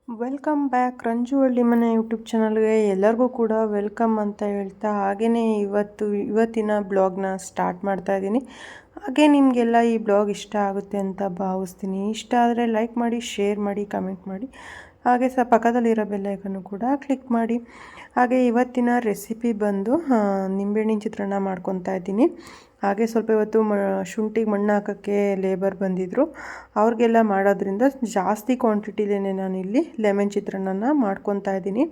Welcome back Ranju ಹಳ್ಳಿ ಮನೆ YouTube ಚಾನಲ್ಗೆ ಎಲ್ಲರಿಗೂ ಕೂಡ ವೆಲ್ಕಮ್ ಅಂತ ಹೇಳ್ತಾ ಹಾಗೆಯೇ ಇವತ್ತಿನ ಬ್ಲಾಗ್ನ ಸ್ಟಾರ್ಟ್ ಮಾಡ್ತಾ ಇದ್ದೀನಿ. ಹಾಗೆ ನಿಮಗೆಲ್ಲ ಈ ಬ್ಲಾಗ್ ಇಷ್ಟ ಆಗುತ್ತೆ ಅಂತ ಭಾವಿಸ್ತೀನಿ. ಇಷ್ಟ ಆದರೆ ಲೈಕ್ ಮಾಡಿ, ಶೇರ್ ಮಾಡಿ, ಕಮೆಂಟ್ ಮಾಡಿ, ಹಾಗೆ ಪಕ್ಕದಲ್ಲಿರೋ ಬೆಲ್ ಐಕನ್ನು ಕೂಡ ಕ್ಲಿಕ್ ಮಾಡಿ. ಹಾಗೆ ಇವತ್ತಿನ ರೆಸಿಪಿ ಬಂದು ನಿಂಬೆಹಣ್ಣಿನ ಚಿತ್ರಾನ್ನ ಮಾಡ್ಕೊತಾ ಇದ್ದೀನಿ. ಹಾಗೆ ಸ್ವಲ್ಪ ಇವತ್ತು ಶುಂಠಿಗೆ ಮಣ್ಣು ಹಾಕೋಕ್ಕೆ ಲೇಬರ್ ಬಂದಿದ್ದರು. ಅವ್ರಿಗೆಲ್ಲ ಮಾಡೋದ್ರಿಂದ ಜಾಸ್ತಿ ಕ್ವಾಂಟಿಟಿಲೇನೆ ನಾನಿಲ್ಲಿ ಲೆಮನ್ ಚಿತ್ರಾನ್ನ ಮಾಡ್ಕೊತಾ ಇದ್ದೀನಿ.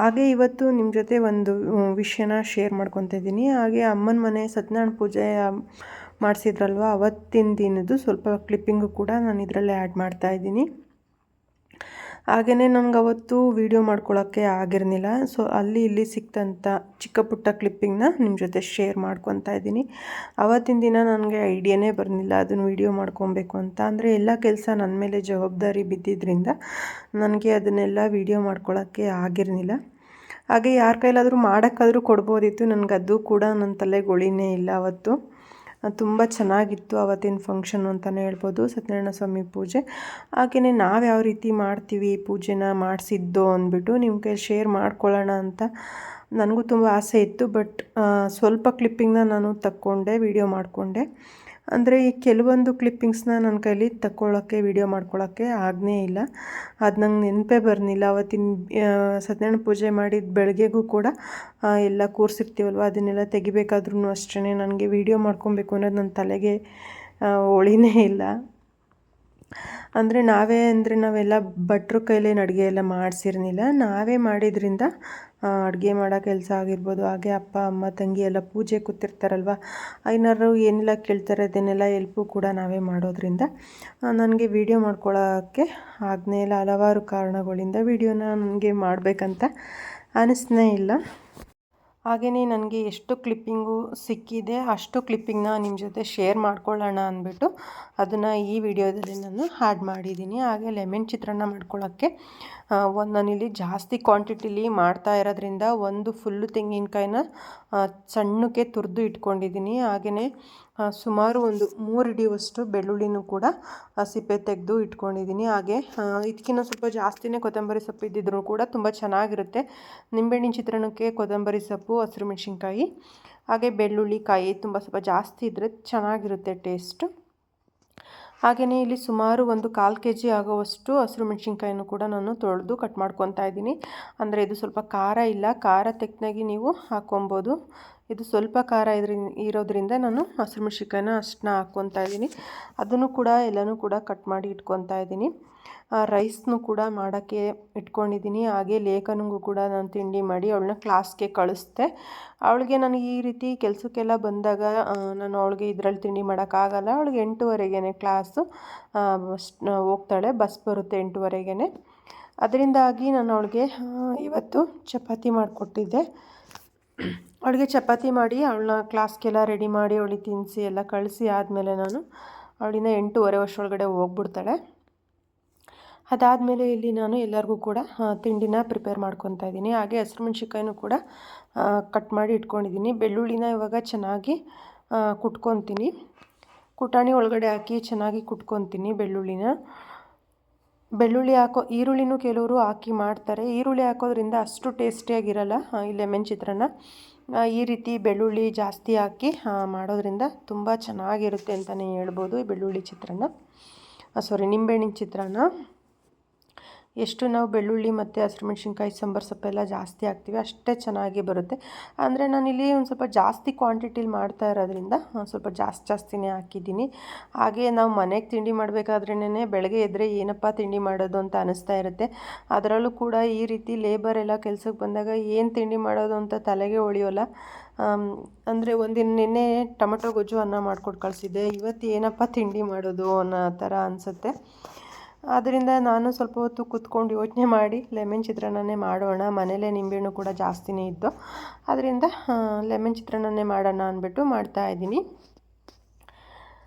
ಹಾಗೆ ಇವತ್ತು ನಿಮ್ಮ ಜೊತೆ ಒಂದು ವಿಷಯನ ಶೇರ್ ಮಾಡ್ಕೊತಾ ಇದ್ದೀನಿ. ಹಾಗೆ ಅಮ್ಮನ ಮನೆ ಸತ್ಯನಾರಾಯಣ ಪೂಜೆ ಮಾಡಿಸಿದ್ರಲ್ವ, ಅವತ್ತಿನ ದಿನದ್ದು ಸ್ವಲ್ಪ ಕ್ಲಿಪ್ಪಿಂಗು ಕೂಡ ನಾನು ಇದರಲ್ಲೇ ಆ್ಯಡ್ ಮಾಡ್ತಾಯಿದ್ದೀನಿ. ಹಾಗೆಯೇ ನನಗೆ ಅವತ್ತು ವೀಡಿಯೋ ಮಾಡ್ಕೊಳ್ಳೋಕ್ಕೆ ಆಗಿರಲಿಲ್ಲ. ಸೊ ಅಲ್ಲಿ ಇಲ್ಲಿ ಸಿಕ್ತಂಥ ಚಿಕ್ಕ ಪುಟ್ಟ ಕ್ಲಿಪ್ಪಿಂಗ್ನ ನಿಮ್ಮ ಜೊತೆ ಶೇರ್ ಮಾಡ್ಕೊತಾ ಇದ್ದೀನಿ. ಅವತ್ತಿನ ದಿನ ನನಗೆ ಐಡಿಯಾನೇ ಬರಲಿಲ್ಲ ಅದನ್ನು ವೀಡಿಯೋ ಮಾಡ್ಕೊಬೇಕು ಅಂತ. ಅಂದರೆ ಎಲ್ಲ ಕೆಲಸ ನನ್ನ ಮೇಲೆ ಜವಾಬ್ದಾರಿ ಬಿದ್ದಿದ್ದರಿಂದ ನನಗೆ ಅದನ್ನೆಲ್ಲ ವೀಡಿಯೋ ಮಾಡ್ಕೊಳ್ಳೋಕ್ಕೆ ಆಗಿರಲಿಲ್ಲ. ಹಾಗೆ ಯಾರ ಕೈಲಾದರೂ ಮಾಡೋಕ್ಕಾದರೂ ಕೊಡ್ಬೋದಿತ್ತು. ನನಗದು ಕೂಡ ನನ್ನ ತಲೆಗೊಳಿನೇ ಇಲ್ಲ. ಅವತ್ತು ತುಂಬ ಚೆನ್ನಾಗಿತ್ತು ಅವತ್ತಿನ ಫಂಕ್ಷನ್ ಅಂತಲೇ ಹೇಳ್ಬೋದು, ಸತ್ಯನಾರಾಯಣ ಸ್ವಾಮಿ ಪೂಜೆ. ಹಾಗೆಯೇ ನಾವು ಯಾವ ರೀತಿ ಮಾಡ್ತೀವಿ ಪೂಜೆನ ಮಾಡಿಸಿದ್ದು ಅಂದ್ಬಿಟ್ಟು ನಿಮ್ಮ ಕೈ ಶೇರ್ ಮಾಡ್ಕೊಳ್ಳೋಣ ಅಂತ ನನಗೂ ತುಂಬ ಆಸೆ ಇತ್ತು. ಬಟ್ ಸ್ವಲ್ಪ ಕ್ಲಿಪ್ಪಿಂಗ್ನ ನಾನು ತಕ್ಕೊಂಡೆ, ವೀಡಿಯೋ ಮಾಡಿಕೊಂಡೆ. ಅಂದರೆ ಈ ಕೆಲವೊಂದು ಕ್ಲಿಪ್ಪಿಂಗ್ಸ್ನ ನನ್ನ ಕೈಲಿ ತಗೊಳ್ಳೋಕ್ಕೆ ವೀಡಿಯೋ ಮಾಡ್ಕೊಳ್ಳೋಕ್ಕೆ ಆಗನೇ ಇಲ್ಲ. ಅದು ನಂಗೆ ನೆನಪೇ ಬರಲಿಲ್ಲ. ಅವತ್ತಿನ ಸತ್ಯನಾರಾಯಣ ಪೂಜೆ ಮಾಡಿದ ಬೆಳಗ್ಗೆಗೂ ಕೂಡ ಎಲ್ಲ ಕೂರಿಸಿರ್ತೀವಲ್ವ, ಅದನ್ನೆಲ್ಲ ತೆಗಿಬೇಕಾದ್ರೂ ಅಷ್ಟೇ ನನಗೆ ವೀಡಿಯೋ ಮಾಡ್ಕೊಬೇಕು ಅನ್ನೋದು ನನ್ನ ತಲೆಗೆ ಒಳಿನೇ ಇಲ್ಲ. ಅಂದರೆ ನಾವೆಲ್ಲ ಭಟ್ರ ಕೈಲೇನು ಅಡುಗೆ ಎಲ್ಲ ಮಾಡಿಸಿರ್ಲಿಲ್ಲ. ನಾವೇ ಮಾಡಿದ್ರಿಂದ ಅಡುಗೆ ಮಾಡೋ ಕೆಲಸ ಆಗಿರ್ಬೋದು, ಹಾಗೆ ಅಪ್ಪ ಅಮ್ಮ ತಂಗಿ ಎಲ್ಲ ಪೂಜೆ ಕೂತಿರ್ತಾರಲ್ವ, ಐನಾರು ಏನೆಲ್ಲ ಕೇಳ್ತಾರೆ ಅದನ್ನೆಲ್ಲ ಎಲ್ಪು ಕೂಡ ನಾವೇ ಮಾಡೋದ್ರಿಂದ ನನಗೆ ವೀಡಿಯೋ ಮಾಡ್ಕೊಳ್ಳೋಕ್ಕೆ ಆಗನೇ ಇಲ್ಲ. ಹಲವಾರು ಕಾರಣಗಳಿಂದ ವೀಡಿಯೋನ ನನಗೆ ಮಾಡಬೇಕಂತ ಅನ್ನಿಸ್ನೇ ಇಲ್ಲ. ಹಾಗೆಯೇ ನನಗೆ ಎಷ್ಟು ಕ್ಲಿಪ್ಪಿಂಗು ಸಿಕ್ಕಿದೆ ಅಷ್ಟು ಕ್ಲಿಪ್ಪಿಂಗ್ನ ನಿಮ್ಮ ಜೊತೆ ಶೇರ್ ಮಾಡ್ಕೊಳ್ಳೋಣ ಅಂದ್ಬಿಟ್ಟು ಅದನ್ನು ಈ ವಿಡಿಯೋದಲ್ಲಿ ನಾನು ಆ್ಯಡ್ ಮಾಡಿದ್ದೀನಿ. ಹಾಗೆ ಲೆಮನ್ ಚಿತ್ರಾನ್ನ ಮಾಡ್ಕೊಳ್ಳೋಕ್ಕೆ ನಾನಿಲ್ಲಿ ಜಾಸ್ತಿ ಕ್ವಾಂಟಿಟಿಲಿ ಮಾಡ್ತಾ ಇರೋದ್ರಿಂದ ಒಂದು ಫುಲ್ಲು ತೆಂಗಿನಕಾಯಿನ ಸಣ್ಣಕ್ಕೆ ತುರಿದು ಇಟ್ಕೊಂಡಿದ್ದೀನಿ. ಹಾಗೆಯೇ ಸುಮಾರು ಒಂದು 3 ಹಿಡಿಯುವಷ್ಟು ಬೆಳ್ಳುಳ್ಳಿನೂ ಕೂಡ ಸಿಪ್ಪೆ ತೆಗೆದು ಇಟ್ಕೊಂಡಿದ್ದೀನಿ. ಹಾಗೆ ಇದಕ್ಕಿಂತ ಸ್ವಲ್ಪ ಜಾಸ್ತಿನೇ ಕೊತ್ತಂಬರಿ ಸೊಪ್ಪು ಇದ್ದಿದ್ರೂ ಕೂಡ ತುಂಬ ಚೆನ್ನಾಗಿರುತ್ತೆ. ನಿಂಬೆಹಣ್ಣಿನ ಚಿತ್ರಾನ್ನಕ್ಕೆ ಕೊತ್ತಂಬರಿ ಸೊಪ್ಪು, ಹಸಿರು ಮೆಣಸಿನ್ಕಾಯಿ, ಹಾಗೆ ಬೆಳ್ಳುಳ್ಳಿ ಕಾಯಿ ತುಂಬ ಸ್ವಲ್ಪ ಜಾಸ್ತಿ ಇದ್ದರೆ ಚೆನ್ನಾಗಿರುತ್ತೆ ಟೇಸ್ಟು. ಹಾಗೆಯೇ ಇಲ್ಲಿ ಸುಮಾರು ಒಂದು 1/4 kg ಆಗೋವಷ್ಟು ಹಸಿರು ಮೆಣಸಿನ್ಕಾಯಿನೂ ಕೂಡ ನಾನು ತೊಳೆದು ಕಟ್ ಮಾಡ್ಕೊತಾ ಇದ್ದೀನಿ. ಅಂದರೆ ಇದು ಸ್ವಲ್ಪ ಖಾರ ಇಲ್ಲ, ಖಾರ ತಕ್ಕನಾಗಿ ನೀವು ಹಾಕ್ಕೊಬೋದು. ಇದು ಸ್ವಲ್ಪ ಖಾರ ಇರೋದ್ರಿಂದ ನಾನು ಹಸಿರು ಮೆಣಸಿನ್ಕಾಯಿನ ಅಷ್ಟನ್ನ ಹಾಕ್ಕೊತಾ ಇದ್ದೀನಿ. ಅದನ್ನು ಕೂಡ ಎಲ್ಲನೂ ಕೂಡ ಕಟ್ ಮಾಡಿ ಇಟ್ಕೊತಾ ಇದ್ದೀನಿ. ರೈಸ್ನು ಕೂಡ ಮಾಡೋಕ್ಕೆ ಇಟ್ಕೊಂಡಿದ್ದೀನಿ. ಹಾಗೆ ಲೇಖನಿಗೂ ಕೂಡ ನಾನು ತಿಂಡಿ ಮಾಡಿ ಅವಳನ್ನ ಕ್ಲಾಸ್ಗೆ ಕಳಿಸ್ದೆ. ಅವಳಿಗೆ ನನಗೆ ಈ ರೀತಿ ಕೆಲಸಕ್ಕೆಲ್ಲ ಬಂದಾಗ ನಾನು ಅವಳಿಗೆ ಇದರಲ್ಲಿ ತಿಂಡಿ ಮಾಡೋಕ್ಕಾಗಲ್ಲ. ಅವಳಿಗೆ 8:30ಗೆ ಕ್ಲಾಸು ಹೋಗ್ತಾಳೆ, ಬಸ್ ಬರುತ್ತೆ 8:30ಗೆ. ಅದರಿಂದಾಗಿ ನಾನು ಅವಳಿಗೆ ಇವತ್ತು ಚಪಾತಿ ಮಾಡಿಕೊಟ್ಟಿದ್ದೆ. ಅವಳಿಗೆ ಚಪಾತಿ ಮಾಡಿ ಅವಳನ್ನ ಕ್ಲಾಸ್ಗೆಲ್ಲ ರೆಡಿ ಮಾಡಿ ಅವಳಿಗೆ ತಿನ್ನಿಸಿ ಎಲ್ಲ ಕಳಿಸಿ ಆದಮೇಲೆ ನಾನು ಅವಳಿನ 8:30 ವರ್ಷದೊಳಗಡೆ ಹೋಗ್ಬಿಡ್ತಾಳೆ. ಅದಾದಮೇಲೆ ಇಲ್ಲಿ ನಾನು ಎಲ್ಲರಿಗೂ ಕೂಡ ತಿಂಡಿನ ಪ್ರಿಪೇರ್ ಮಾಡ್ಕೊತಾ ಇದ್ದೀನಿ. ಹಾಗೆ ಹಸಿರು ಮೆಣಸಿನ್ಕಾಯಿನೂ ಕೂಡ ಕಟ್ ಮಾಡಿ ಇಟ್ಕೊಂಡಿದ್ದೀನಿ. ಬೆಳ್ಳುಳ್ಳಿನ ಇವಾಗ ಚೆನ್ನಾಗಿ ಕುಟ್ಕೊತೀನಿ. ಕುಟಾಣಿ ಒಳಗಡೆ ಹಾಕಿ ಚೆನ್ನಾಗಿ ಕುಟ್ಕೊತೀನಿ ಬೆಳ್ಳುಳ್ಳಿ ಈರುಳ್ಳಿನೂ ಕೆಲವರು ಹಾಕಿ ಮಾಡ್ತಾರೆ. ಈರುಳ್ಳಿ ಹಾಕೋದ್ರಿಂದ ಅಷ್ಟು ಟೇಸ್ಟಿಯಾಗಿರಲ್ಲ ಈ ಲೆಮನ್ ಚಿತ್ರಾನ್ನ. ಈ ರೀತಿ ಬೆಳ್ಳುಳ್ಳಿ ಜಾಸ್ತಿ ಹಾಕಿ ಮಾಡೋದ್ರಿಂದ ತುಂಬ ಚೆನ್ನಾಗಿರುತ್ತೆ ಅಂತಲೇ ಹೇಳ್ಬೋದು ಈ ಬೆಳ್ಳುಳ್ಳಿ ಚಿತ್ರಾನ್ನ. ನಿಂಬೆಹಣ್ಣಿನ ಚಿತ್ರಾನ್ನ. ಎಷ್ಟು ನಾವು ಬೆಳ್ಳುಳ್ಳಿ ಮತ್ತು ಹಸಿರು ಮೆಣಸಿನ್ಕಾಯಿ, ಸಾಂಬಾರು ಸೊಪ್ಪೆಲ್ಲ ಜಾಸ್ತಿ ಹಾಕ್ತೀವಿ ಅಷ್ಟೇ ಚೆನ್ನಾಗಿ ಬರುತ್ತೆ. ಅಂದರೆ ನಾನಿಲ್ಲಿ ಒಂದು ಸ್ವಲ್ಪ ಜಾಸ್ತಿ ಕ್ವಾಂಟಿಟಿಲಿ ಮಾಡ್ತಾ ಇರೋದ್ರಿಂದ ಸ್ವಲ್ಪ ಜಾಸ್ತಿನೇ ಹಾಕಿದ್ದೀನಿ. ಹಾಗೆ ನಾವು ಮನೆಗೆ ತಿಂಡಿ ಮಾಡಬೇಕಾದ್ರೇ ಬೆಳಗ್ಗೆ ಎದ್ದರೆ ಏನಪ್ಪ ತಿಂಡಿ ಮಾಡೋದು ಅಂತ ಅನ್ನಿಸ್ತಾ ಇರುತ್ತೆ. ಅದರಲ್ಲೂ ಕೂಡ ಈ ರೀತಿ ಲೇಬರ್ ಎಲ್ಲ ಕೆಲಸಕ್ಕೆ ಬಂದಾಗ ಏನು ತಿಂಡಿ ಮಾಡೋದು ಅಂತ ತಲೆಗೆ ಹೊಳೆಯೋಲ್ಲ. ಅಂದರೆ ನಿನ್ನೆ ಟೊಮೆಟೊ ಗೊಜ್ಜು ಅನ್ನ ಮಾಡ್ಕೊಟ್ಟು ಕಳಿಸಿದ್ದೆ. ಇವತ್ತು ಏನಪ್ಪ ತಿಂಡಿ ಮಾಡೋದು ಅನ್ನೋ ಥರ ಅನಿಸುತ್ತೆ. ಆದ್ದರಿಂದ ನಾನು ಸ್ವಲ್ಪ ಹೊತ್ತು ಕೂತ್ಕೊಂಡು ಯೋಚನೆ ಮಾಡಿ ಲೆಮನ್ ಚಿತ್ರಾನ್ನನೇ ಮಾಡೋಣ, ಮನೇಲೇ ನಿಂಬೆಹಣ್ಣು ಕೂಡ ಜಾಸ್ತಿನೇ ಇದ್ದು, ಅದರಿಂದ ಲೆಮನ್ ಚಿತ್ರಾನ್ನನೇ ಮಾಡೋಣ ಅಂದ್ಬಿಟ್ಟು ಮಾಡ್ತಾಯಿದ್ದೀನಿ.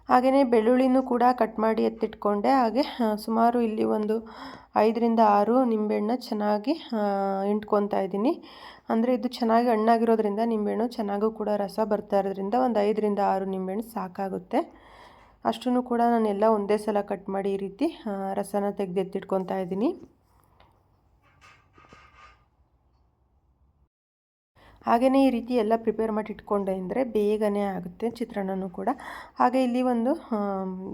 ಹಾಗೆಯೇ ಬೆಳ್ಳುಳ್ಳಿನೂ ಕೂಡ ಕಟ್ ಮಾಡಿ ಎತ್ತಿಟ್ಕೊಂಡೆ. ಹಾಗೆ ಸುಮಾರು ಇಲ್ಲಿ ಒಂದು 5ರಿಂದ 6 ನಿಂಬೆಹಣ್ಣು ಚೆನ್ನಾಗಿ ಹಿಂಡ್ಕೊತಾ ಇದ್ದೀನಿ. ಅಂದರೆ ಇದು ಚೆನ್ನಾಗಿ ಹಣ್ಣಾಗಿರೋದ್ರಿಂದ ನಿಂಬೆಹಣ್ಣು ಚೆನ್ನಾಗೂ ಕೂಡ ರಸ ಬರ್ತಾ ಇರೋದ್ರಿಂದ ಒಂದು 5ರಿಂದ 6 ನಿಂಬೆಹಣ್ಣು ಸಾಕಾಗುತ್ತೆ. ಅಷ್ಟನ್ನು ಕೂಡ ನಾನೆಲ್ಲ ಒಂದೇ ಸಲ ಕಟ್ ಮಾಡಿ ಈ ರೀತಿ ರಸನ ತೆಗೆದು ಎತ್ತಿಟ್ಕೊತಾ ಇದ್ದೀನಿ. ಹಾಗೆಯೇ ಈ ರೀತಿ ಎಲ್ಲ ಪ್ರಿಪೇರ್ ಮಾಡಿ ಇಟ್ಕೊಂಡೆ ಅಂದರೆ ಬೇಗನೆ ಆಗುತ್ತೆ ಚಿತ್ರಾನ್ನನೂ ಕೂಡ. ಹಾಗೆ ಇಲ್ಲಿ ಒಂದು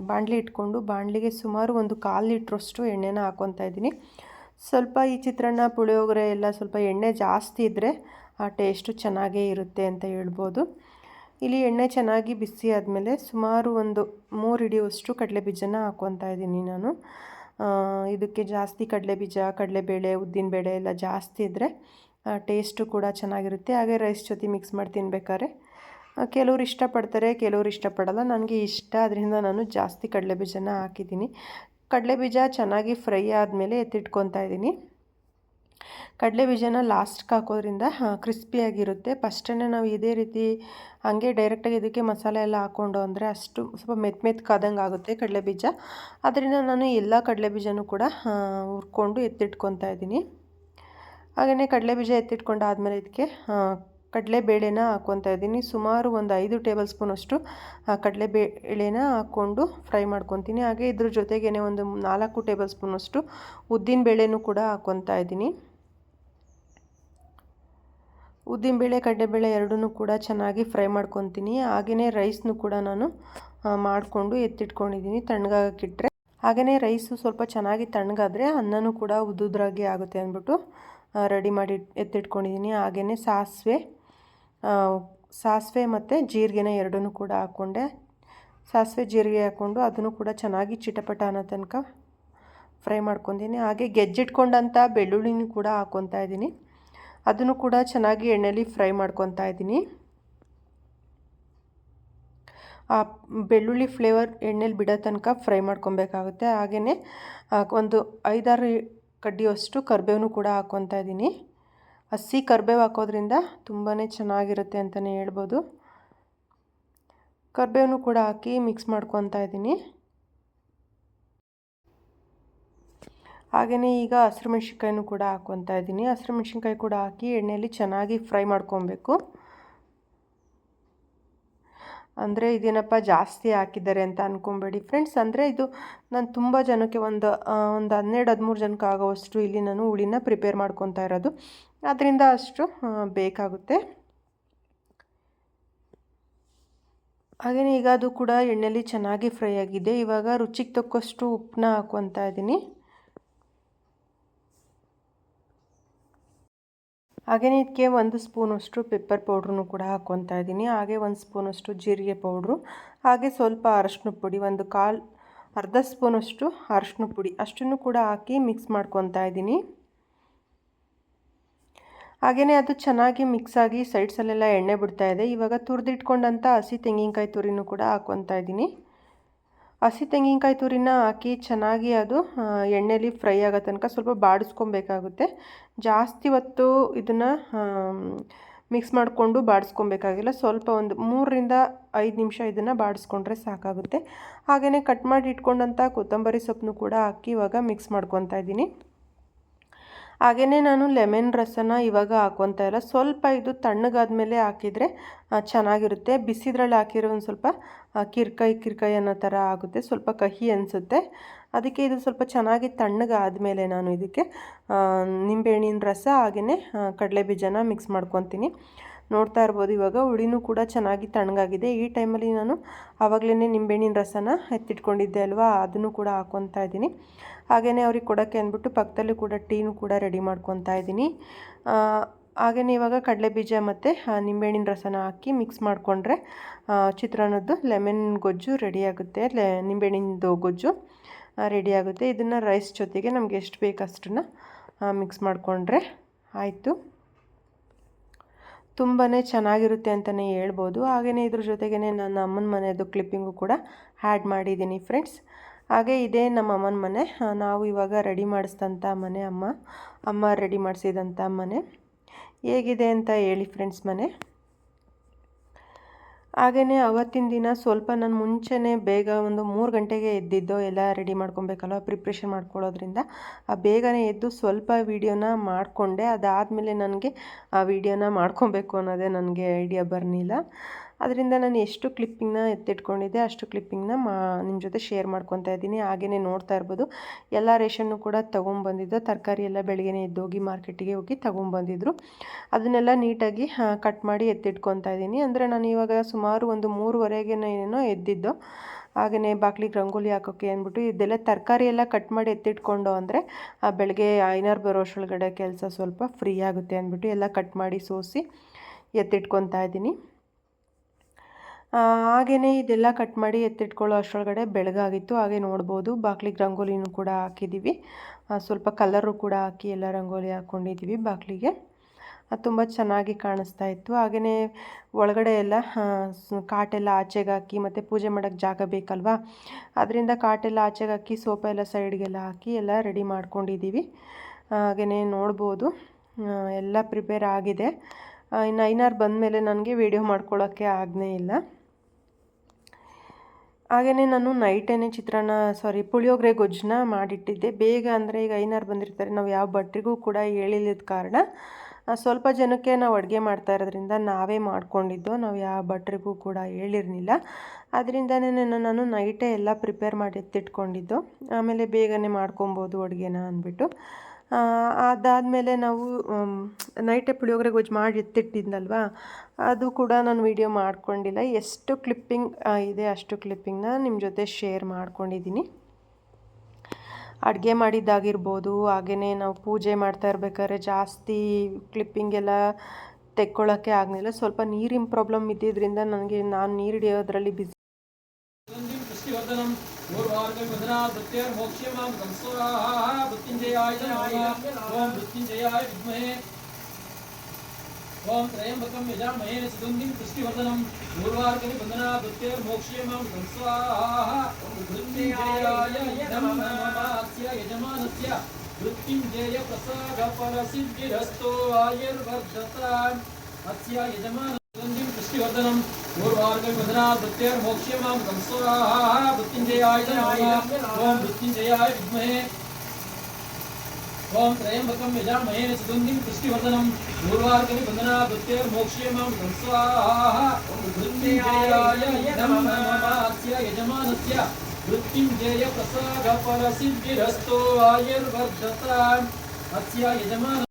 ಬಾಣಲಿ ಇಟ್ಕೊಂಡು ಬಾಣಲಿಗೆ ಸುಮಾರು ಒಂದು 1/4 ಲೀಟ್ರಷ್ಟು ಎಣ್ಣೆನ ಹಾಕ್ಕೊತಾ ಇದ್ದೀನಿ. ಸ್ವಲ್ಪ ಈ ಚಿತ್ರಾನ್ನ ಪುಳಿಯೋಗರೆ ಎಲ್ಲ ಸ್ವಲ್ಪ ಎಣ್ಣೆ ಜಾಸ್ತಿ ಇದ್ದರೆ ಆ ಟೇಸ್ಟು ಚೆನ್ನಾಗೇ ಇರುತ್ತೆ ಅಂತ ಹೇಳ್ಬೋದು. ಇಲ್ಲಿ ಎಣ್ಣೆ ಚೆನ್ನಾಗಿ ಬಿಸಿ ಆದಮೇಲೆ ಸುಮಾರು ಒಂದು 3 ಹಿಡಿಯುವಷ್ಟು ಕಡಲೆಬೀಜನ ಹಾಕ್ಕೊತಾ ಇದ್ದೀನಿ ನಾನು. ಇದಕ್ಕೆ ಜಾಸ್ತಿ ಕಡಲೆಬೀಜ, ಕಡಲೆಬೇಳೆ, ಉದ್ದಿನಬೇಳೆ ಎಲ್ಲ ಜಾಸ್ತಿ ಇದ್ದರೆ ಟೇಸ್ಟು ಕೂಡ ಚೆನ್ನಾಗಿರುತ್ತೆ. ಹಾಗೆ ರೈಸ್ ಜೊತೆ ಮಿಕ್ಸ್ ಮಾಡಿ ತಿನ್ಬೇಕಾದ್ರೆ ಕೆಲವರು ಇಷ್ಟಪಡ್ತಾರೆ, ಕೆಲವರು ಇಷ್ಟಪಡಲ್ಲ. ನನಗೆ ಇಷ್ಟ, ಅದರಿಂದ ನಾನು ಜಾಸ್ತಿ ಕಡಲೆಬೀಜನ ಹಾಕಿದ್ದೀನಿ. ಕಡಲೆಬೀಜ ಚೆನ್ನಾಗಿ ಫ್ರೈ ಆದಮೇಲೆ ಎತ್ತಿಟ್ಕೊತಾ ಇದ್ದೀನಿ. ಕಡಲೆಬೀಜನ ಲಾಸ್ಟ್ಗೆ ಹಾಕೋದ್ರಿಂದ ಕ್ರಿಸ್ಪಿಯಾಗಿರುತ್ತೆ. ಫಸ್ಟೇ ನಾವು ಇದೇ ರೀತಿ ಹಾಗೆ ಡೈರೆಕ್ಟಾಗಿ ಇದಕ್ಕೆ ಮಸಾಲೆ ಎಲ್ಲ ಹಾಕ್ಕೊಂಡು ಅಂದರೆ ಅಷ್ಟು ಸ್ವಲ್ಪ ಮೆತ್ತಗಾದಂಗೆ ಆಗುತ್ತೆ ಕಡಲೆಬೀಜ. ಅದರಿಂದ ನಾನು ಎಲ್ಲ ಕಡಲೆಬೀಜನೂ ಕೂಡ ಹುರ್ಕೊಂಡು ಎತ್ತಿಟ್ಕೊತಾ ಇದ್ದೀನಿ. ಹಾಗೆಯೇ ಕಡಲೆಬೀಜ ಎತ್ತಿಟ್ಕೊಂಡಾದಮೇಲೆ ಇದಕ್ಕೆ ಕಡಲೆಬೇಳೆನ ಹಾಕ್ಕೊತಾ ಇದ್ದೀನಿ. ಸುಮಾರು ಒಂದು 5 ಟೇಬಲ್ ಸ್ಪೂನಷ್ಟು ಕಡಲೆಬೇಳೆನ ಹಾಕ್ಕೊಂಡು ಫ್ರೈ ಮಾಡ್ಕೊತೀನಿ. ಹಾಗೆ ಇದ್ರ ಜೊತೆಗೇ ಒಂದು 4 ಟೇಬಲ್ ಸ್ಪೂನಷ್ಟು ಉದ್ದಿನಬೇಳೆನೂ ಕೂಡ ಹಾಕ್ಕೊತಾ ಇದ್ದೀನಿ. ಉದ್ದಿನಬೇಳೆ, ಕಡಲೆಬೇಳೆ ಎರಡನ್ನೂ ಕೂಡ ಚೆನ್ನಾಗಿ ಫ್ರೈ ಮಾಡ್ಕೊತೀನಿ. ಹಾಗೆಯೇ ರೈಸ್ನು ಕೂಡ ನಾನು ಮಾಡಿಕೊಂಡು ಎತ್ತಿಟ್ಕೊಂಡಿದ್ದೀನಿ ತಣ್ಣಗಾಗಕ್ಕಿಟ್ರೆ. ಹಾಗೆಯೇ ರೈಸು ಸ್ವಲ್ಪ ಚೆನ್ನಾಗಿ ತಣ್ಣಗಾದರೆ ಅನ್ನನೂ ಕೂಡ ಉದ್ದುದ್ರಾಗಿ ಆಗುತ್ತೆ ಅಂದ್ಬಿಟ್ಟು ರೆಡಿ ಮಾಡಿ ಎತ್ತಿಟ್ಕೊಂಡಿದ್ದೀನಿ. ಹಾಗೆಯೇ ಸಾಸಿವೆ ಮತ್ತು ಜೀರಿಗೆನ ಎರಡನ್ನೂ ಕೂಡ ಹಾಕ್ಕೊಂಡೆ. ಸಾಸಿವೆ ಜೀರಿಗೆ ಹಾಕ್ಕೊಂಡು ಅದನ್ನು ಕೂಡ ಚೆನ್ನಾಗಿ ಚಿಟಪಟ ಅನ್ನೋ ತನಕ ಫ್ರೈ ಮಾಡ್ಕೊತೀನಿ. ಹಾಗೆ ಗೆಜ್ಜಿಟ್ಕೊಂಡಂಥ ಬೆಳ್ಳುಳ್ಳಿನೂ ಕೂಡ ಹಾಕ್ಕೊತಾ ಇದ್ದೀನಿ. ಅದನ್ನು ಕೂಡ ಚೆನ್ನಾಗಿ ಎಣ್ಣೆಯಲ್ಲಿ ಫ್ರೈ ಮಾಡ್ಕೊತಾ ಇದ್ದೀನಿ. ಆ ಬೆಳ್ಳುಳ್ಳಿ ಫ್ಲೇವರ್ ಎಣ್ಣೆಲಿ ಬಿಡೋ ತನಕ ಫ್ರೈ ಮಾಡ್ಕೊಬೇಕಾಗುತ್ತೆ. ಹಾಗೆಯೇ ಒಂದು 5-6 ಕಡ್ಡಿಯಷ್ಟು ಕರಿಬೇವನ್ನು ಕೂಡ ಹಾಕ್ಕೊತಾ ಇದ್ದೀನಿ. ಹಸಿ ಕರಿಬೇವು ಹಾಕೋದ್ರಿಂದ ತುಂಬಾ ಚೆನ್ನಾಗಿರುತ್ತೆ ಅಂತಲೇ ಹೇಳ್ಬೋದು. ಕರಿಬೇವನ್ನು ಕೂಡ ಹಾಕಿ ಮಿಕ್ಸ್ ಮಾಡ್ಕೊತಾ ಇದ್ದೀನಿ. ಹಾಗೆಯೇ ಈಗ ಹಸಿರು ಮೆಣಸಿನ್ಕಾಯಿನೂ ಕೂಡ ಹಾಕ್ಕೊತಾ ಇದ್ದೀನಿ. ಹಸಿರು ಮೆಣಸಿನ್ಕಾಯಿ ಕೂಡ ಹಾಕಿ ಎಣ್ಣೆಯಲ್ಲಿ ಚೆನ್ನಾಗಿ ಫ್ರೈ ಮಾಡ್ಕೊಬೇಕು. ಅಂದರೆ ಇದೇನಪ್ಪ ಜಾಸ್ತಿ ಹಾಕಿದ್ದಾರೆ ಅಂತ ಅಂದ್ಕೊಬೇಡಿ ಫ್ರೆಂಡ್ಸ್. ಅಂದರೆ ಇದು ನಾನು ತುಂಬ ಜನಕ್ಕೆ ಒಂದು 12-13 ಜನಕ್ಕೆ ಆಗೋವಷ್ಟು ಇಲ್ಲಿ ನಾನು ಹುಳಿನ ಪ್ರಿಪೇರ್ ಮಾಡ್ಕೊತಾ ಇರೋದು. ಅದರಿಂದ ಅಷ್ಟು ಬೇಕಾಗುತ್ತೆ. ಹಾಗೆಯೇ ಈಗ ಅದು ಕೂಡ ಎಣ್ಣೆಯಲ್ಲಿ ಚೆನ್ನಾಗಿ ಫ್ರೈ ಆಗಿದೆ. ಇವಾಗ ರುಚಿಗೆ ತಕ್ಕಷ್ಟು ಉಪ್ಪನ್ನ ಹಾಕ್ಕೊತಾ ಇದ್ದೀನಿ. ಹಾಗೆಯೇ ಇದಕ್ಕೆ 1 ಸ್ಪೂನಷ್ಟು ಪೆಪ್ಪರ್ ಪೌಡ್ರನ್ನು ಕೂಡ ಹಾಕ್ಕೊತಾ ಇದ್ದೀನಿ. ಹಾಗೆ 1 ಸ್ಪೂನಷ್ಟು ಜೀರಿಗೆ ಪೌಡ್ರು, ಹಾಗೆ ಸ್ವಲ್ಪ ಅರಶಿನ ಪುಡಿ, ಅರ್ಧ ಸ್ಪೂನಷ್ಟು ಅರಶಿನ ಪುಡಿ ಅಷ್ಟನ್ನು ಕೂಡ ಹಾಕಿ ಮಿಕ್ಸ್ ಮಾಡ್ಕೊತಾ ಇದ್ದೀನಿ. ಹಾಗೆಯೇ ಅದು ಚೆನ್ನಾಗಿ ಮಿಕ್ಸ್ ಆಗಿ ಸೈಡ್ಸಲ್ಲೆಲ್ಲ ಎಣ್ಣೆ ಬಿಡ್ತಾ ಇದೆ. ಇವಾಗ ತುರಿದಿಟ್ಕೊಂಡಂಥ ಹಸಿ ತೆಂಗಿನಕಾಯಿ ತುರಿನೂ ಕೂಡ ಹಾಕ್ಕೊತಾ ಇದ್ದೀನಿ. ಹಸಿ ತೆಂಗಿನಕಾಯಿ ತುರಿನ ಹಾಕಿ ಚೆನ್ನಾಗಿ ಅದು ಎಣ್ಣೆಯಲ್ಲಿ ಫ್ರೈ ಆಗೋ ತನಕ ಸ್ವಲ್ಪ ಬಾಡಿಸ್ಕೊಬೇಕಾಗುತ್ತೆ. ಜಾಸ್ತಿ ಹೊತ್ತು ಇದನ್ನು ಮಿಕ್ಸ್ ಮಾಡಿಕೊಂಡು ಬಾಡಿಸ್ಕೊಬೇಕಾಗಿಲ್ಲ. ಸ್ವಲ್ಪ ಒಂದು 3-5 ನಿಮಿಷ ಇದನ್ನು ಬಾಡಿಸ್ಕೊಂಡ್ರೆ ಸಾಕಾಗುತ್ತೆ. ಹಾಗೆಯೇ ಕಟ್ ಮಾಡಿ ಇಟ್ಕೊಂಡಂಥ ಕೊತ್ತಂಬರಿ ಸೊಪ್ಪನ್ನು ಕೂಡ ಹಾಕಿ ಇವಾಗ ಮಿಕ್ಸ್ ಮಾಡ್ಕೊತಾ ಇದ್ದೀನಿ. ಹಾಗೆಯೇ ನಾನು ಲೆಮನ್ ರಸನ ಇವಾಗ ಹಾಕ್ಕೊತಾ ಇಲ್ಲ. ಸ್ವಲ್ಪ ಇದು ತಣ್ಣಗಾದ್ಮೇಲೆ ಹಾಕಿದರೆ ಚೆನ್ನಾಗಿರುತ್ತೆ. ಬಿಸಿದ್ರಲ್ಲಿ ಹಾಕಿರೋ ಒಂದು ಸ್ವಲ್ಪ ಕಿರ್ಕಾಯಿ ಅನ್ನೋ ಥರ ಆಗುತ್ತೆ, ಸ್ವಲ್ಪ ಕಹಿ ಅನಿಸುತ್ತೆ. ಅದಕ್ಕೆ ಇದು ಸ್ವಲ್ಪ ಚೆನ್ನಾಗಿ ತಣ್ಣಗಾದಮೇಲೆ ನಾನು ಇದಕ್ಕೆ ನಿಂಬೆಹಣ್ಣಿನ ರಸ ಹಾಗೆಯೇ ಕಡಲೆಬೀಜನ ಮಿಕ್ಸ್ ಮಾಡ್ಕೊತೀನಿ. ನೋಡ್ತಾ ಇರ್ಬೋದು ಇವಾಗ ಹುಳಿನೂ ಕೂಡ ಚೆನ್ನಾಗಿ ತಣ್ಣಗಾಗಿದೆ. ಈ ಟೈಮಲ್ಲಿ ನಾನು ಆವಾಗಲೇ ನಿಂಬೆಹಣ್ಣಿನ ರಸನ ಎತ್ತಿಟ್ಕೊಂಡಿದ್ದೆ ಅಲ್ವಾ, ಅದನ್ನು ಕೂಡ ಹಾಕ್ಕೊತಾ ಇದ್ದೀನಿ. ಹಾಗೆಯೇ ಅವ್ರಿಗೆ ಕೊಡೋಕ್ಕೆ ಅಂದ್ಬಿಟ್ಟು ಪಕ್ಕದಲ್ಲಿ ಕೂಡ ಟೀನೂ ಕೂಡ ರೆಡಿ ಮಾಡ್ಕೊತಾ ಇದ್ದೀನಿ. ಹಾಗೆಯೇ ಇವಾಗ ಕಡಲೆಬೀಜ ಮತ್ತು ನಿಂಬೆಹಣ್ಣಿನ ರಸನ ಹಾಕಿ ಮಿಕ್ಸ್ ಮಾಡಿಕೊಂಡ್ರೆ ಚಿತ್ರಾನ್ನದ್ದು ಲೆಮನ್ ಗೊಜ್ಜು ರೆಡಿಯಾಗುತ್ತೆ. ನಿಂಬೆಹಣ್ಣಿನದು ಗೊಜ್ಜು ರೆಡಿಯಾಗುತ್ತೆ. ಇದನ್ನು ರೈಸ್ ಜೊತೆಗೆ ನಮಗೆ ಎಷ್ಟು ಬೇಕು ಅಷ್ಟನ್ನು ಮಿಕ್ಸ್ ಮಾಡಿಕೊಂಡ್ರೆ ಆಯಿತು. ತುಂಬಾ ಚೆನ್ನಾಗಿರುತ್ತೆ ಅಂತಲೇ ಹೇಳ್ಬೋದು. ಹಾಗೆಯೇ ಇದ್ರ ಜೊತೆಗೇ ನನ್ನ ಅಮ್ಮನ ಮನೆಯದು ಕ್ಲಿಪ್ಪಿಂಗು ಕೂಡ ಆ್ಯಡ್ ಮಾಡಿದ್ದೀನಿ ಫ್ರೆಂಡ್ಸ್. ಹಾಗೆ ಇದೇ ನಮ್ಮ ಅಮ್ಮನ ಮನೆ. ನಾವು ಇವಾಗ ರೆಡಿ ಮಾಡಿಸಿದಂಥ ಮನೆ, ಅಮ್ಮ ರೆಡಿ ಮಾಡಿಸಿದಂಥ ಮನೆ. ಹೇಗಿದೆ ಅಂತ ಹೇಳಿ ಫ್ರೆಂಡ್ಸ್ ಮನೆ. ಹಾಗೆಯೇ ಅವತ್ತಿನ ದಿನ ಸ್ವಲ್ಪ ನಾನು ಮುಂಚೆನೇ ಬೇಗ ಒಂದು 3 ಗಂಟೆಗೆ ಎದ್ದಿದ್ದು, ಎಲ್ಲ ರೆಡಿ ಮಾಡ್ಕೊಬೇಕಲ್ವ, ಪ್ರಿಪ್ರೇಷನ್ ಮಾಡ್ಕೊಳ್ಳೋದ್ರಿಂದ ಬೇಗನೆ ಎದ್ದು ಸ್ವಲ್ಪ ವೀಡಿಯೋನ ಮಾಡಿಕೊಂಡೆ. ಅದಾದಮೇಲೆ ನನಗೆ ಆ ವಿಡಿಯೋನ ಮಾಡ್ಕೊಬೇಕು ಅನ್ನೋದೇ ನನಗೆ ಐಡಿಯಾ ಬರಲಿಲ್ಲ. ಅದರಿಂದ ನಾನು ಎಷ್ಟು ಕ್ಲಿಪ್ಪಿಂಗ್ನ ಎತ್ತಿಟ್ಕೊಂಡಿದ್ದೆ ಅಷ್ಟು ಕ್ಲಿಪ್ಪಿಂಗ್ನ ನಿಮ್ಮ ಜೊತೆ ಶೇರ್ ಮಾಡ್ಕೊತಾ ಇದ್ದೀನಿ. ಹಾಗೆಯೇ ನೋಡ್ತಾ ಇರ್ಬೋದು ಎಲ್ಲ ರೇಷನ್ನು ಕೂಡ ತೊಗೊಂಬಂದಿದ್ದು, ತರಕಾರಿ ಎಲ್ಲ ಬೆಳಗ್ಗೆನೇ ಎದ್ದೋಗಿ ಮಾರ್ಕೆಟಿಗೆ ಹೋಗಿ ತೊಗೊಂಬಂದಿದ್ರು. ಅದನ್ನೆಲ್ಲ ನೀಟಾಗಿ ಕಟ್ ಮಾಡಿ ಎತ್ತಿಟ್ಕೊತಾ ಇದ್ದೀನಿ. ಅಂದರೆ ನಾನು ಇವಾಗ ಸುಮಾರು ಒಂದು 3:30ಗೇನೋ ಎದ್ದಿದ್ದು. ಹಾಗೆಯೇ ಬಾಗಿಲಿಗೆ ರಂಗೋಲಿ ಹಾಕೋಕ್ಕೆ ಅಂದ್ಬಿಟ್ಟು ಇದೆಲ್ಲ ತರಕಾರಿ ಎಲ್ಲ ಕಟ್ ಮಾಡಿ ಎತ್ತಿಟ್ಕೊಂಡು ಅಂದರೆ ಬೆಳಗ್ಗೆ ಐನಾರು ಬರೋ ಅಷ್ಟರೊಳಗಡೆ ಕೆಲಸ ಸ್ವಲ್ಪ ಫ್ರೀ ಆಗುತ್ತೆ ಅಂದ್ಬಿಟ್ಟು ಎಲ್ಲ ಕಟ್ ಮಾಡಿ ಸೋಸಿ ಎತ್ತಿಟ್ಕೊತಾ ಇದ್ದೀನಿ. ಹಾಗೆಯೇ ಇದೆಲ್ಲ ಕಟ್ ಮಾಡಿ ಎತ್ತಿಟ್ಕೊಳ್ಳೋ ಅಷ್ಟರೊಳಗಡೆ ಬೆಳಗಾಗಿತ್ತು. ಹಾಗೆ ನೋಡ್ಬೋದು ಬಾಗಿಲಿಗೆ ರಂಗೋಲಿನೂ ಕೂಡ ಹಾಕಿದ್ದೀವಿ. ಸ್ವಲ್ಪ ಕಲರು ಕೂಡ ಹಾಕಿ ಎಲ್ಲ ರಂಗೋಲಿ ಹಾಕ್ಕೊಂಡಿದ್ದೀವಿ ಬಾಗಿಲಿಗೆ. ತುಂಬ ಚೆನ್ನಾಗಿ ಕಾಣಿಸ್ತಾ ಇತ್ತು. ಹಾಗೆಯೇ ಒಳಗಡೆ ಎಲ್ಲ ಕಾಟೆಲ್ಲ ಆಚೆಗೆ ಹಾಕಿ ಮತ್ತು ಪೂಜೆ ಮಾಡೋಕ್ಕೆ ಜಾಗ ಬೇಕಲ್ವಾ, ಅದರಿಂದ ಕಾಟೆಲ್ಲ ಆಚೆಗೆ ಹಾಕಿ ಸೋಫಾ ಎಲ್ಲ ಸೈಡ್ಗೆಲ್ಲ ಹಾಕಿ ಎಲ್ಲ ರೆಡಿ ಮಾಡ್ಕೊಂಡಿದ್ದೀವಿ. ಹಾಗೆಯೇ ನೋಡ್ಬೋದು ಎಲ್ಲ ಪ್ರಿಪೇರ್ ಆಗಿದೆ. ಇನ್ನು ಐನಾರು ಬಂದಮೇಲೆ ನನಗೆ ವಿಡಿಯೋ ಮಾಡ್ಕೊಳ್ಳೋಕ್ಕೆ ಆಗಲೇ ಇಲ್ಲ. ಹಾಗೆಯೇ ನಾನು ನೈಟೇ ಪುಳಿಯೋಗರೆ ಗೊಜ್ಜನ್ನ ಮಾಡಿಟ್ಟಿದ್ದೆ ಬೇಗ. ಅಂದರೆ ಈಗ ಐನಾರು ಬಂದಿರ್ತಾರೆ, ನಾವು ಯಾವ ಭಟ್ರಿಗೂ ಕೂಡ ಹೇಳಿಲ್ಲದ ಕಾರಣ ಸ್ವಲ್ಪ ಜನಕ್ಕೆ ನಾವು ಅಡುಗೆ ಮಾಡ್ತಾ ಇರೋದ್ರಿಂದ ನಾವೇ ಮಾಡ್ಕೊಂಡಿದ್ದು, ನಾವು ಯಾವ ಭಟ್ರಿಗೂ ಕೂಡ ಹೇಳಿರಲಿಲ್ಲ. ಅದರಿಂದನೇ ನಾನು ನೈಟೇ ಎಲ್ಲ ಪ್ರಿಪೇರ್ ಮಾಡಿ ಎತ್ತಿಟ್ಕೊಂಡಿದ್ದು, ಆಮೇಲೆ ಬೇಗನೆ ಮಾಡ್ಕೊಬೋದು ಅಡುಗೆನ ಅಂದ್ಬಿಟ್ಟು. ಅದಾದಮೇಲೆ ನಾವು ನೈಟೇ ಪುಳಿಯೋಗರೆ ಗೊಜ್ಜು ಮಾಡಿ ಎತ್ತಿಟ್ಟಿದ್ನಲ್ವ, ಅದು ಕೂಡ ನಾನು ವಿಡಿಯೋ ಮಾಡ್ಕೊಂಡಿಲ್ಲ. ಎಷ್ಟು ಕ್ಲಿಪ್ಪಿಂಗ್ ಇದೆ ಅಷ್ಟು ಕ್ಲಿಪ್ಪಿಂಗ್ನ ನಿಮ್ಮ ಜೊತೆ ಶೇರ್ ಮಾಡ್ಕೊಂಡಿದ್ದೀನಿ. ಅಡುಗೆ ಮಾಡಿದ್ದಾಗಿರ್ಬೋದು, ಹಾಗೆಯೇ ನಾವು ಪೂಜೆ ಮಾಡ್ತಾ ಇರ್ಬೇಕಾದ್ರೆ ಜಾಸ್ತಿ ಕ್ಲಿಪ್ಪಿಂಗ್ ಎಲ್ಲ ತೆಕ್ಕೊಳ್ಳೋಕ್ಕೆ ಆಗಲಿಲ್ಲ. ಸ್ವಲ್ಪ ನೀರಿನ ಪ್ರಾಬ್ಲಮ್ ಇದ್ದಿದ್ದರಿಂದ ನಾನು ನೀರು ಹಿಡಿಯೋದ್ರಲ್ಲಿ ಬಿಸಿ. ओम त्रयंबकं यजामहे सुगंधिं पुष्टिवर्धनं पूर्वार्कं वंदना भृत्योर्मोक्ष्यमां स्वाहा मृत्युंजयाय इदं नमः यजमानस्य मृत्युंजय प्रसादफलसिद्धिरस्तो आयुर्वर्धताम् अस्य यजमान सुगंधिं पुष्टिवर्धनं पूर्वार्कं वंदना भृत्योर्मोक्ष्यमां स्वाहा मृत्युंजयाय नमः ओम मृत्युंजयाय विद्महे ओम त्रयंबकं यजामहे सुगंधिं पुष्टिवर्धनं पूर्वार्कं वंदना भृत्योर्मोक्ष्यमां स्वाहा मृत्युंजयाय इदं नमः अस्य यजमानस्य मृत्युंजय प्रसादफलसिद्धिरस्तो आयुर्वर्धताम् अस्य यजमान